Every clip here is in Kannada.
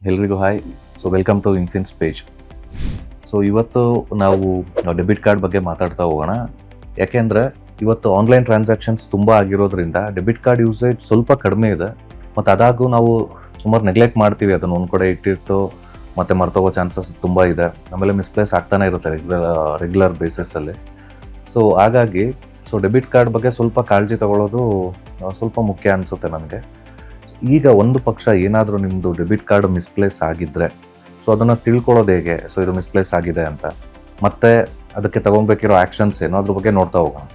ಎಲ್ರಿಗೂ ಹಾಯ್. ಸೊ ವೆಲ್ಕಮ್ ಟು ಇನ್ಫಿನ್ಸ್ ಪೇಜ್. ಸೊ ಇವತ್ತು ನಾವು ಡೆಬಿಟ್ ಕಾರ್ಡ್ ಬಗ್ಗೆ ಮಾತಾಡ್ತಾ ಹೋಗೋಣ. ಯಾಕೆಂದರೆ ಇವತ್ತು ಆನ್ಲೈನ್ ಟ್ರಾನ್ಸಾಕ್ಷನ್ಸ್ ತುಂಬ ಆಗಿರೋದ್ರಿಂದ ಡೆಬಿಟ್ ಕಾರ್ಡ್ ಯೂಸೇಜ್ ಸ್ವಲ್ಪ ಕಡಿಮೆ ಇದೆ. ಮತ್ತು ಅದಾಗೂ ನಾವು ಸುಮಾರು ನೆಗ್ಲೆಕ್ಟ್ ಮಾಡ್ತೀವಿ, ಅದನ್ನು ಒಂದು ಕಡೆ ಇಟ್ಟಿರ್ತು ಮತ್ತು ಮರ್ತೋಗೋ ಚಾನ್ಸಸ್ ತುಂಬ ಇದೆ. ಆಮೇಲೆ ಮಿಸ್ಪ್ಲೇಸ್ ಆಗ್ತಾನೆ ಇರುತ್ತೆ ರೆಗ್ಯುಲರ್ ಬೇಸಿಸಲ್ಲಿ. ಸೊ ಹಾಗಾಗಿ ಡೆಬಿಟ್ ಕಾರ್ಡ್ ಬಗ್ಗೆ ಸ್ವಲ್ಪ ಕಾಳಜಿ ತಗೊಳ್ಳೋದು ಸ್ವಲ್ಪ ಮುಖ್ಯ ಅನಿಸುತ್ತೆ ನನಗೆ. ಈಗ ಒಂದು ಪಕ್ಷ ಏನಾದರೂ ನಿಮ್ಮದು ಡೆಬಿಟ್ ಕಾರ್ಡ್ ಮಿಸ್ಪ್ಲೇಸ್ ಆಗಿದ್ದರೆ ಅದನ್ನು ತಿಳ್ಕೊಳ್ಳೋದು ಹೇಗೆ, ಇದು ಮಿಸ್ಪ್ಲೇಸ್ ಆಗಿದೆ ಅಂತ, ಮತ್ತು ಅದಕ್ಕೆ ತೊಗೊಬೇಕಿರೋ ಆ್ಯಕ್ಷನ್ಸ್ ಏನೋ ಅದ್ರ ಬಗ್ಗೆ ನೋಡ್ತಾ ಹೋಗೋಣ.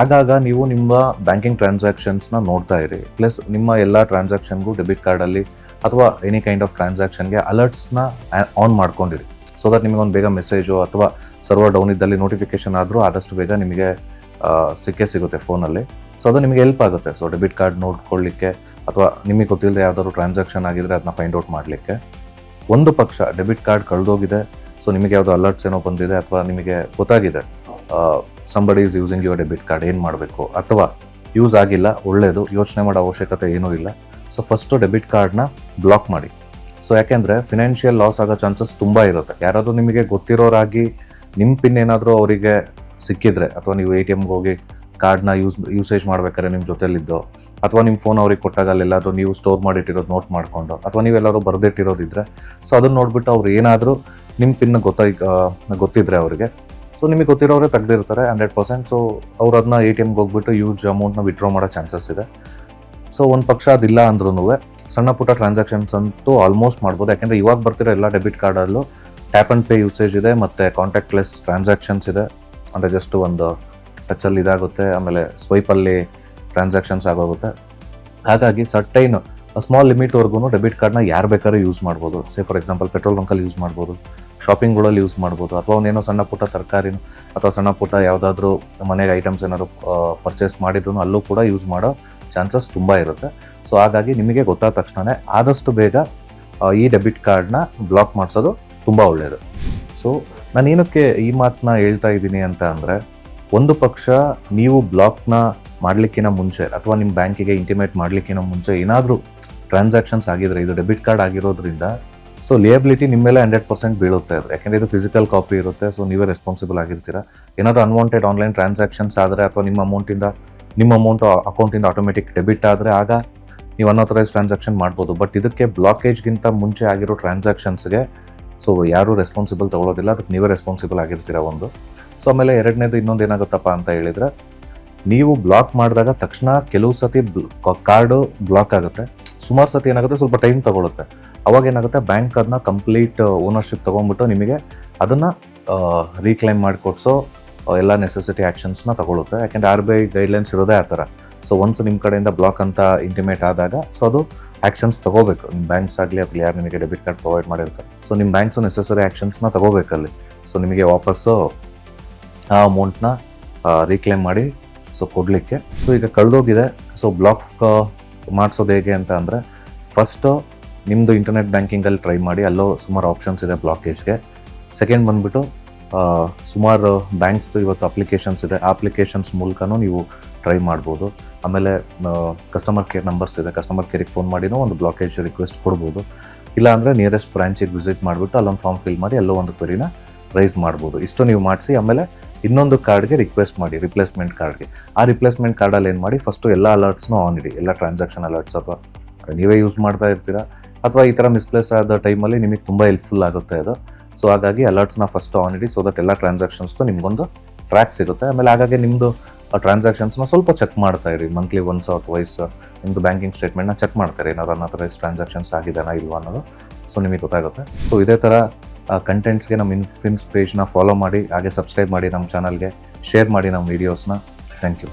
ಆಗಾಗ ನೀವು ನಿಮ್ಮ ಬ್ಯಾಂಕಿಂಗ್ ಟ್ರಾನ್ಸಾಕ್ಷನ್ಸ್ನ ನೋಡ್ತಾ ಇರಿ. ಪ್ಲಸ್ ನಿಮ್ಮ ಎಲ್ಲ ಟ್ರಾನ್ಸಾಕ್ಷನ್ಗೂ ಡೆಬಿಟ್ ಕಾರ್ಡಲ್ಲಿ ಅಥವಾ ಎನಿ ಕೈಂಡ್ ಆಫ್ ಟ್ರಾನ್ಸಾಕ್ಷನ್ಗೆ ಅಲರ್ಟ್ಸ್ನ ಆನ್ ಮಾಡ್ಕೊಂಡಿರಿ. ದಟ್ ನಿಮಗೊಂದು ಬೇಗ ಮೆಸೇಜು ಅಥವಾ ಸರ್ವರ್ ಡೌನ್ ಇದ್ದಲ್ಲಿ ನೋಟಿಫಿಕೇಶನ್ ಆದರೂ ಆದಷ್ಟು ಬೇಗ ನಿಮಗೆ ಸಿಗುತ್ತೆ ಫೋನಲ್ಲಿ. ಅದು ನಿಮಗೆ ಹೆಲ್ಪ್ ಆಗುತ್ತೆ. ಡೆಬಿಟ್ ಕಾರ್ಡ್ ನೋಡ್ಕೊಳ್ಳಿಕ್ಕೆ ಅಥವಾ ನಿಮಗೆ ಗೊತ್ತಿಲ್ಲದೆ ಯಾವ್ದಾದ್ರು ಟ್ರಾನ್ಸಾಕ್ಷನ್ ಆಗಿದ್ರೆ ಅದನ್ನ ಫೈಂಡ್ ಔಟ್ ಮಾಡಲಿಕ್ಕೆ. ಒಂದು ಪಕ್ಷ ಡೆಬಿಟ್ ಕಾರ್ಡ್ ಕಳೆದೋಗಿದೆ, ನಿಮಗೆ ಯಾವುದೋ ಅಲರ್ಟ್ಸ್ ಏನೋ ಬಂದಿದೆ ಅಥವಾ ನಿಮಗೆ ಗೊತ್ತಾಗಿದೆ somebody is using your debit card, ಏನು ಮಾಡಬೇಕು, ಅಥವಾ ಯೂಸ್ ಆಗಿಲ್ಲ, ಒಳ್ಳೆಯದು, ಯೋಚನೆ ಮಾಡೋ ಅವಶ್ಯಕತೆ ಏನೂ ಇಲ್ಲ. ಫಸ್ಟು ಡೆಬಿಟ್ ಕಾರ್ಡ್ನ ಬ್ಲಾಕ್ ಮಾಡಿ. ಯಾಕೆಂದರೆ ಫಿನಾನ್ಷಿಯಲ್ ಲಾಸ್ ಆಗೋ ಚಾನ್ಸಸ್ ತುಂಬ ಇರುತ್ತೆ. ಯಾರಾದರೂ ನಿಮಗೆ ಗೊತ್ತಿರೋರಾಗಿ ನಿಮ್ಮ ಪಿನ್ ಏನಾದರೂ ಅವರಿಗೆ ಸಿಕ್ಕಿದ್ರೆ, ಅಥವಾ ನೀವು ATMಗೆ ಹೋಗಿ ಕಾರ್ಡ್ನ ಯೂಸೇಜ್ ಮಾಡ್ಬೇಕಾದ್ರೆ ನಿಮ್ಮ ಜೊತೆಲಿದ್ದೋ, ಅಥವಾ ನಿಮ್ಮ ಫೋನ್ ಅವ್ರಿಗೆ ಕೊಟ್ಟಾಗ ಅಲ್ಲೆಲ್ಲಾದರೂ ನೀವು ಸ್ಟೋರ್ ಮಾಡಿಟ್ಟಿರೋದು ನೋಟ್ ಮಾಡಿಕೊಂಡು, ಅಥವಾ ನೀವೆಲ್ಲರೂ ಬರೆದಿಟ್ಟಿರೋದಿದ್ರೆ ಅದನ್ನು ನೋಡಿಬಿಟ್ಟು ಅವ್ರು ಏನಾದರೂ ನಿಮ್ಮ ಪಿನ್ ಗೊತ್ತಿದ್ರೆ ಅವರಿಗೆ, ನಿಮಗೆ ಗೊತ್ತಿರೋರೇ ತೆಗೆದಿರ್ತಾರೆ 100%. ಅವ್ರು ಅದನ್ನ ATMಗೆ ಹೋಗ್ಬಿಟ್ಟು ಯೂಸ್ ಅಮೌಂಟ್ನ ವಿಡ್ರಾ ಮಾಡೋ ಚಾನ್ಸಸ್ ಇದೆ. ಒಂದು ಪಕ್ಷ ಅದಿಲ್ಲ ಅಂದ್ರೂ ಸಣ್ಣ ಪುಟ್ಟ ಟ್ರಾನ್ಸಾಕ್ಷನ್ಸ್ ಅಂತೂ ಆಲ್ಮೋಸ್ಟ್ ಮಾಡ್ಬೋದು. ಯಾಕೆಂದರೆ ಇವಾಗ ಬರ್ತಿರೋ ಎಲ್ಲ ಡೆಬಿಟ್ ಕಾರ್ಡಲ್ಲೂ ಟ್ಯಾಪ್ ಆ್ಯಂಡ್ ಪೇ ಯೂಸೇಜ್ ಇದೆ ಮತ್ತು ಕಾಂಟ್ಯಾಕ್ಟ್ಲೆಸ್ ಟ್ರಾನ್ಸಾಕ್ಷನ್ಸ್ ಇದೆ. ಅಂದರೆ ಜಸ್ಟ್ ಒಂದು ಟಚಲ್ಲಿ ಇದಾಗುತ್ತೆ, ಆಮೇಲೆ ಸ್ವೈಪಲ್ಲಿ ಟ್ರಾನ್ಸಾಕ್ಷನ್ಸ್ ಆಗೋಗುತ್ತೆ. ಹಾಗಾಗಿ ಸರ್ಟೈನ್ ಸ್ಮಾಲ್ ಲಿಮಿಟ್ವರೆಗೂ ಡೆಬಿಟ್ ಕಾರ್ಡ್ನ ಯಾರು ಬೇಕಾದ್ರೂ ಯೂಸ್ ಮಾಡ್ಬೋದು. ಫಾರ್ ಎಕ್ಸಾಂಪಲ್ ಪೆಟ್ರೋಲ್ ಬಂಕಲ್ಲಿ ಯೂಸ್ ಮಾಡ್ಬೋದು, ಶಾಪಿಂಗ್ಗಳಲ್ಲಿ ಯೂಸ್ ಮಾಡ್ಬೋದು, ಅಥವಾ ಅವನೇನೋ ಸಣ್ಣ ಪುಟ್ಟ ತರಕಾರಿನೂ ಅಥವಾ ಸಣ್ಣ ಪುಟ್ಟ ಯಾವುದಾದ್ರೂ ಮನೆಗೆ ಐಟಮ್ಸ್ ಏನಾದ್ರು ಪರ್ಚೇಸ್ ಮಾಡಿದ್ರು ಅಲ್ಲೂ ಕೂಡ ಯೂಸ್ ಮಾಡೋ ಚಾನ್ಸಸ್ ತುಂಬ ಇರುತ್ತೆ. ಹಾಗಾಗಿ ನಿಮಗೆ ಗೊತ್ತಾದ ತಕ್ಷಣ ಆದಷ್ಟು ಬೇಗ ಈ ಡೆಬಿಟ್ ಕಾರ್ಡ್ನ ಬ್ಲಾಕ್ ಮಾಡಿಸೋದು ತುಂಬ ಒಳ್ಳೆಯದು. ನಾನು ಏನಕ್ಕೆ ಈ ಮಾತನ್ನ ಹೇಳ್ತಾ ಇದ್ದೀನಿ ಅಂತ ಅಂದರೆ, ಒಂದು ಪಕ್ಷ ನೀವು ಬ್ಲಾಕ್ನ ಮಾಡಲಿಕ್ಕಿಂತ ಮುಂಚೆ ಅಥವಾ ನಿಮ್ಮ ಬ್ಯಾಂಕಿಗೆ ಇಂಟಿಮೇಟ್ ಮಾಡಲಿಕ್ಕಿಂತ ಮುಂಚೆ ಏನಾದರೂ ಟ್ರಾನ್ಸಾಕ್ಷನ್ಸ್ ಆಗಿದ್ರೆ, ಇದು ಡೆಬಿಟ್ ಕಾರ್ಡ್ ಆಗಿರೋದ್ರಿಂದ ಲಿಯಬಿಲಿಟಿ ನಿಮ್ಮ ಮೇಲೆ 100% ಬೀಳುತ್ತೆ. ಅದು ಯಾಕೆಂದರೆ ಇದು ಫಿಸಿಕಲ್ ಕಾಪಿ ಇರುತ್ತೆ. ನೀವೇ ರೆಸ್ಪಾನ್ಸಿಬಲ್ ಆಗಿರ್ತೀರ. ಏನಾದರೂ ಅನ್ವಾಂಟೆಡ್ ಆನ್ಲೈನ್ ಟ್ರಾನ್ಸಾಕ್ಷನ್ಸ್ ಆದರೆ, ಅಥವಾ ನಿಮ್ಮ ಅಮೌಂಟು ಅಕೌಂಟಿಂದ ಆಟೋಮೆಟಿಕ್ ಡೆಬಿಟ್ ಆದರೆ, ಆಗ ನೀವು ಅನ್ಆಥರೈಸ್ ಟ್ರಾನ್ಸಾಕ್ಷನ್ ಮಾಡ್ಬೋದು. ಬಟ್ ಇದಕ್ಕೆ ಬ್ಲಾಕೇಜ್ಗಿಂತ ಮುಂಚೆ ಆಗಿರೋ ಟ್ರಾನ್ಸಾಕ್ಷನ್ಸ್ಗೆ ಯಾರೂ ರೆಸ್ಪಾನ್ಸಿಬಲ್ ತೊಗೊಳ್ಳೋದಿಲ್ಲ, ಅದಕ್ಕೆ ನೀವೇ ರೆಸ್ಪಾನ್ಸಿಬಲ್ ಆಗಿರ್ತೀರ ಒಂದು. ಆಮೇಲೆ ಎರಡನೇದು ಇನ್ನೊಂದು ಏನಾಗುತ್ತಪ್ಪ ಅಂತ ಹೇಳಿದರೆ, ನೀವು ಬ್ಲಾಕ್ ಮಾಡಿದಾಗ ತಕ್ಷಣ ಕೆಲವು ಸತಿ ಕಾರ್ಡು ಬ್ಲಾಕ್ ಆಗುತ್ತೆ. ಸುಮಾರು ಸತಿ ಏನಾಗುತ್ತೆ, ಸ್ವಲ್ಪ ಟೈಮ್ ತೊಗೊಳುತ್ತೆ. ಅವಾಗ ಏನಾಗುತ್ತೆ, ಬ್ಯಾಂಕ್ ಅದನ್ನ ಕಂಪ್ಲೀಟ್ ಓನರ್ಶಿಪ್ ತೊಗೊಂಡ್ಬಿಟ್ಟು ನಿಮಗೆ ಅದನ್ನು ರೀಕ್ಲೈಮ್ ಮಾಡಿಕೊಡ್ಸೋ ಎಲ್ಲ ನೆಸೆಸಿಟಿ ಆ್ಯಕ್ಷನ್ಸ್ನ ತೊಗೊಳುತ್ತೆ. ಯಾಕೆಂದರೆ RBI ಗೈಡ್ಲೈನ್ಸ್ ಇರೋದೇ ಆ ಥರ. ಒನ್ಸ್ ನಿಮ್ಮ ಕಡೆಯಿಂದ ಬ್ಲಾಕ್ ಅಂತ ಇಂಟಿಮೇಟ್ ಆದಾಗ ಅದು ಆ್ಯಕ್ಷನ್ಸ್ ತೊಗೋಬೇಕು. ನಿಮ್ಮ ಬ್ಯಾಂಕ್ಸ್ ಆಗಲಿ ಅಥವಾ ಯಾರು ನಿಮಗೆ ಡೆಬಿಟ್ ಕಾರ್ಡ್ ಪ್ರೊವೈಡ್ ಮಾಡಿರ್ತಾರೆ, ನಿಮ್ಮ ಬ್ಯಾಂಕ್ಸು ನೆಸೆಸರಿ ಆ್ಯಕ್ಷನ್ಸ್ನ ತೊಗೋಬೇಕಲ್ಲಿ. ನಿಮಗೆ ವಾಪಸ್ಸು ಆ ಅಮೌಂಟ್ನ ರೀಕ್ಲೈಮ್ ಮಾಡಿ ಕೊಡಲಿಕ್ಕೆ. ಈಗ ಕಳೆದೋಗಿದೆ. ಬ್ಲಾಕ್ ಮಾಡಿಸೋದು ಹೇಗೆ ಅಂತ ಅಂದರೆ, ಫಸ್ಟು ನಿಮ್ಮದು ಇಂಟರ್ನೆಟ್ ಬ್ಯಾಂಕಿಂಗಲ್ಲಿ ಟ್ರೈ ಮಾಡಿ, ಅಲ್ಲೋ ಸುಮಾರು ಆಪ್ಷನ್ಸ್ ಇದೆ ಬ್ಲಾಕೇಜ್ಗೆ. ಸೆಕೆಂಡ್ ಬಂದುಬಿಟ್ಟು ಸುಮಾರು ಬ್ಯಾಂಕ್ಸ್ದು ಇವತ್ತು ಅಪ್ಲಿಕೇಶನ್ಸ್ ಇದೆ, ಆ ಅಪ್ಲಿಕೇಶನ್ಸ್ ಮೂಲಕನೂ ನೀವು ಟ್ರೈ ಮಾಡ್ಬೋದು. ಆಮೇಲೆ ಕಸ್ಟಮರ್ ಕೇರ್ ನಂಬರ್ಸ್ ಇದೆ, ಕಸ್ಟಮರ್ ಕೇರಿಗೆ ಫೋನ್ ಮಾಡಿನೂ ಒಂದು ಬ್ಲಾಕೇಜ್ ರಿಕ್ವೆಸ್ಟ್ ಕೊಡ್ಬೋದು. ಇಲ್ಲಾಂದರೆ ನಿಯರೆಸ್ಟ್ ಬ್ರಾಂಚಿಗೆ ವಿಸಿಟ್ ಮಾಡಿಬಿಟ್ಟು ಅಲ್ಲೊಂದು ಫಾರ್ಮ್ ಫಿಲ್ ಮಾಡಿ ಅಲ್ಲೋ ಒಂದು ಕ್ವೆರಿನ ರೈಸ್ ಮಾಡ್ಬೋದು. ಇಷ್ಟು ನೀವು ಮಾಡಿಸಿ ಆಮೇಲೆ ಇನ್ನೊಂದು ಕಾರ್ಡ್ಗೆ ರಿಕ್ವೆಸ್ಟ್ ಮಾಡಿ, ರಿಪ್ಲೇಸ್ಮೆಂಟ್ ಕಾರ್ಡ್ಗೆ. ಆ ರಿಪ್ಲೇಸ್ಮೆಂಟ್ ಕಾರ್ಡಲ್ಲಿ ಏನು ಮಾಡಿ, ಫಸ್ಟು ಎಲ್ಲ ಅಲರ್ಟ್ಸ್ನೂ ಆನ್ ಇಡಿ, ಎಲ್ಲ ಟ್ರಾನ್ಸಾಕ್ಷನ್ ಅಲರ್ಟ್ಸ್, ಅಥವಾ ನೀವೇ ಯೂಸ್ ಮಾಡ್ತಾ ಇರ್ತೀರಾ ಅಥವಾ ಈ ಥರ ಮಿಸ್ಪ್ಲೇಸ್ ಆದ ಟೈಮಲ್ಲಿ ನಿಮಗೆ ತುಂಬ ಹೆಲ್ಪ್ಫುಲ್ ಆಗುತ್ತೆ ಅದು. ಹಾಗಾಗಿ ಅಲರ್ಟ್ಸ್ನ ಫಸ್ಟ್ ಆನ್ ಇಡಿ, ದಟ್ ಎಲ್ಲ ಟ್ರಾನ್ಸಾಕ್ಷನ್ಸ್ದು ನಿಮಗೊಂದು ಟ್ರ್ಯಾಕ್ ಸಿಗುತ್ತೆ. ಆಮೇಲೆ ಹಾಗಾಗಿ ನಿಮ್ಮದು ಟ್ರಾನ್ಸಾಕ್ಷನ್ಸ್ನ ಸ್ವಲ್ಪ ಚೆಕ್ ಮಾಡ್ತಾ ಇರಿ, ಮಂತ್ಲಿ ಒನ್ಸ್ ಆರ್ ಟ್ವೈಸ್ ನಿಮ್ಮದು ಬ್ಯಾಂಕಿಂಗ್ ಸ್ಟೇಟ್ಮೆಂಟ್ನ ಚೆಕ್ ಮಾಡ್ತಾರೆ, ಏನಾದ್ರು ಅನ್ಆಥರೈಸ್ ಟ್ರಾನ್ಸಾಕ್ಷನ್ಸ್ ಆಗಿದೆನಾ ಇಲ್ವಾ ಅನ್ನೋದು. ನಿಮಗೆ ಗೊತ್ತಾಗುತ್ತೆ. ಇದೇ ಥರ ಕಂಟೆಂಟ್ಸ್ಗೆ ನಮ್ಮ ಇನ್ಫಿನ್ಸ್ ಪೇಜ್ನ ಫಾಲೋ ಮಾಡಿ, ಹಾಗೆ ಸಬ್ಸ್ಕ್ರೈಬ್ ಮಾಡಿ ನಮ್ಮ ಚಾನಲ್ಗೆ, ಶೇರ್ ಮಾಡಿ ನಮ್ಮ ವೀಡಿಯೋಸ್ನ. Thank you.